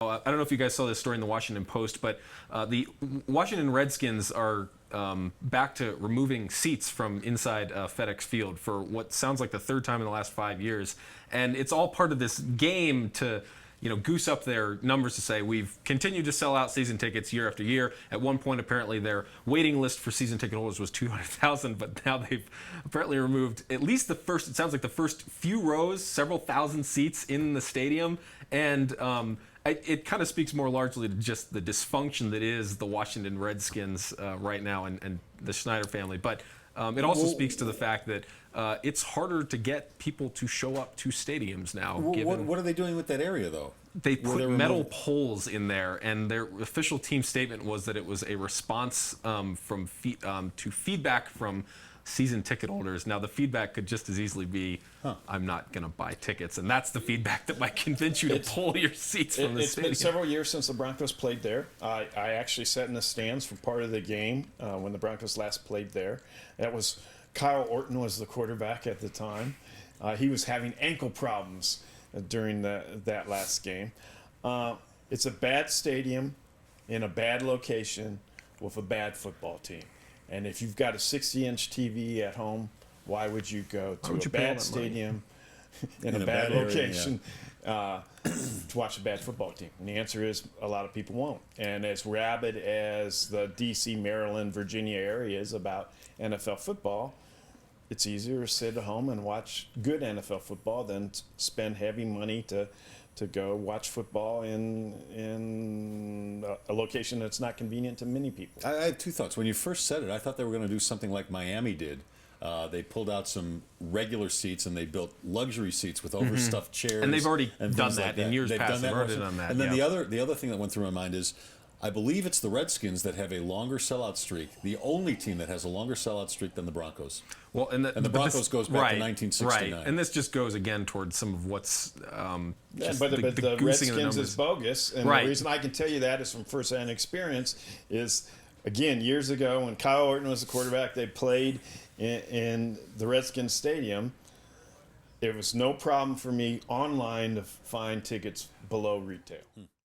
I don't know if you guys saw this story in the Washington Post, but the Washington Redskins are back to removing seats from inside FedEx Field for what sounds like the third time in the last 5 years. And it's all part of this game to goose up their numbers to say we've continued to sell out season tickets year after year. At one point, apparently, their waiting list for season ticket holders was 200,000, but now they've apparently removed at least the first, it sounds like the first few rows, several thousand seats in the stadium. And it kind of speaks more largely to just the dysfunction that is the Washington Redskins right now and the Schneider family. But it also speaks to the fact that it's harder to get people to show up to stadiums now. What are they doing with that area, though? They put metal poles in there, and their official team statement was that it was a response to feedback from season ticket holders. Now, the feedback could just as easily be, I'm not going to buy tickets, and that's the feedback that might convince you to pull your seats from the stadium. It's been several years since the Broncos played there. I actually sat in the stands for part of the game when the Broncos last played there. That was Kyle Orton was the quarterback at the time. He was having ankle problems during that last game. It's a bad stadium in a bad location with a bad football team. And if you've got a 60-inch TV at home, why would you go to a bad stadium in a bad location to watch a bad football team? And the answer is a lot of people won't. And as rabid as the D.C., Maryland, Virginia area is about NFL football, it's easier to sit at home and watch good NFL football than spend heavy money to go watch football in a location that's not convenient to many people. I have two thoughts. When you first said it, I thought they were going to do something like Miami did. They pulled out some regular seats and they built luxury seats with overstuffed chairs. And they've already done that in years past. They've already done that. And then the other thing that went through my mind is, I believe it's the Redskins that have a longer sellout streak, the only team that has a longer sellout streak than the Broncos. Well, and the Broncos goes back to 1969. Right, and this just goes again towards some of what's just but the Redskins the is bogus, and the reason I can tell you that is from first-hand experience. Is again years ago when Kyle Orton was the quarterback, they played in the Redskins stadium. There was no problem for me online to find tickets below retail.